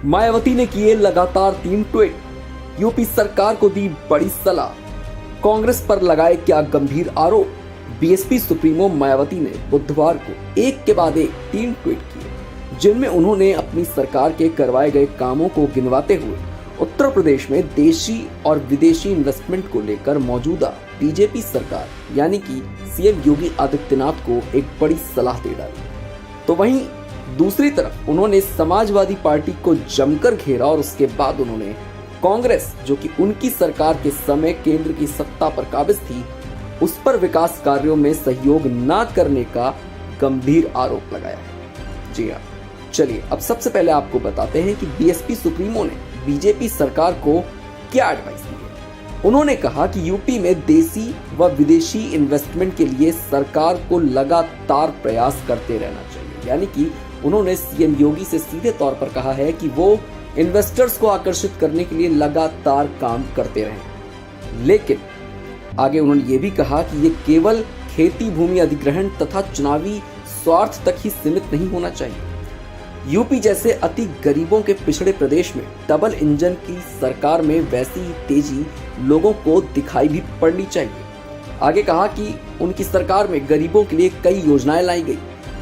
मायावती ने किए लगातार 3 ट्वीट, यूपी सरकार को दी बड़ी सलाह, कांग्रेस पर लगाए क्या गंभीर आरोप। बीएसपी सुप्रीमो मायावती ने बुधवार को एक के बाद एक 3 ट्वीट किए, जिनमें उन्होंने अपनी सरकार के करवाए गए कामों को गिनवाते हुए उत्तर प्रदेश में देशी और विदेशी इन्वेस्टमेंट को लेकर मौजूदा बीजेपी सरकार यानी कि सीएम योगी आदित्यनाथ को एक बड़ी सलाह दे डाली। तो वहीं दूसरी तरफ उन्होंने समाजवादी पार्टी को जमकर घेरा और उसके बाद उन्होंने कांग्रेस, जो कि उनकी सरकार के समय केंद्र की सत्ता पर काबिज थी, उस पर विकास कार्यों में सहयोग न करने का गंभीर आरोप लगाया है। जी हाँ, चलिए अब सबसे पहले आपको बताते हैं कि बीएसपी सुप्रीमो ने बीजेपी सरकार को क्या एडवाइस दी है। उन्होंने कहा कि यूपी में देसी व विदेशी इन्वेस्टमेंट के लिए सरकार को लगातार प्रयास करते रहना चाहिए, यानी कि उन्होंने सीएम योगी से सीधे तौर पर कहा है कि वो इन्वेस्टर्स को आकर्षित करने के लिए लगातार काम करते रहें। लेकिन आगे उन्होंने ये भी कहा कि ये केवल खेती भूमि अधिग्रहण तथा चुनावी स्वार्थ तक ही सीमित नहीं होना चाहिए। यूपी जैसे अति गरीबों के पिछड़े प्रदेश में डबल इंजन की सरकार में वैसी ही तेजी लोगों को दिखाई भी पड़नी चाहिए। आगे कहा कि उनकी सरकार में गरीबों के लिए कई योजनाएं लाई गई,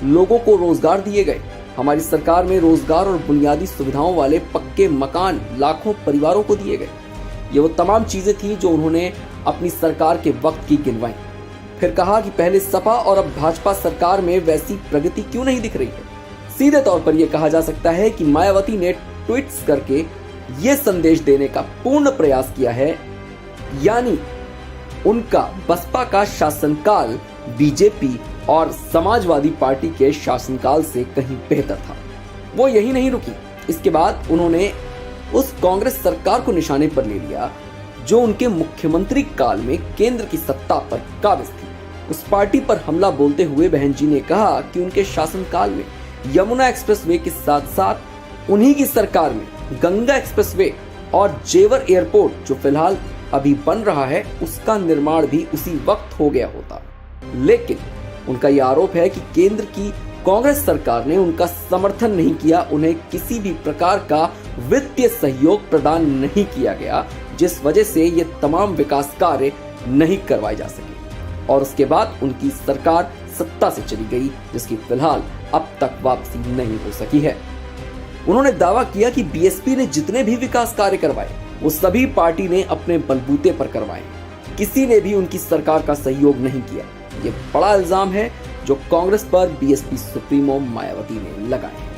लोगों को रोजगार दिए गए। हमारी सरकार में रोजगार और बुनियादी सुविधाओं वाले पक्के मकान लाखों परिवारों को दिए गए। ये वो तमाम चीजें थी जो उन्होंने अपनी सरकार के वक्त की गिनवाई। फिर कहा कि पहले सपा और अब भाजपा सरकार में वैसी प्रगति क्यों नहीं दिख रही है। सीधे तौर पर यह कहा जा सकता है कि मायावती ने ट्वीट्स करके ये संदेश देने का पूर्ण प्रयास किया है, यानी उनका बसपा का शासनकाल बीजेपी और समाजवादी पार्टी के शासनकाल से कहीं बेहतर था। वो यही नहीं रुकी, इसके बाद उन्होंने उस कांग्रेस सरकार को निशाने पर ले लिया जो उनके मुख्यमंत्री काल में केंद्र की सत्ता पर काबिज थी। उस पार्टी पर हमला बोलते हुए बहन जी ने कहा कि उनके शासनकाल में यमुना एक्सप्रेसवे के साथ साथ उन्हीं की सरकार में गंगा एक्सप्रेसवे और जेवर एयरपोर्ट, जो फिलहाल अभी बन रहा है, उसका निर्माण भी उसी वक्त हो गया होता। लेकिन उनका यह आरोप है कि केंद्र की कांग्रेस सरकार ने उनका समर्थन नहीं किया, उन्हें किसी भी प्रकार का वित्तीय सहयोग प्रदान नहीं किया गया, जिस वजह से ये तमाम विकास कार्य नहीं करवाए जा सके और उसके बाद उनकी सरकार सत्ता से चली गई, जिसकी फिलहाल अब तक वापसी नहीं हो सकी है। उन्होंने दावा किया कि बीएसपी ने जितने भी विकास कार्य करवाए वो सभी पार्टी ने अपने बलबूते पर करवाए, किसी ने भी उनकी सरकार का सहयोग नहीं किया। ये बड़ा इल्जाम है जो कांग्रेस पर बीएसपी सुप्रीमो मायावती ने लगाए।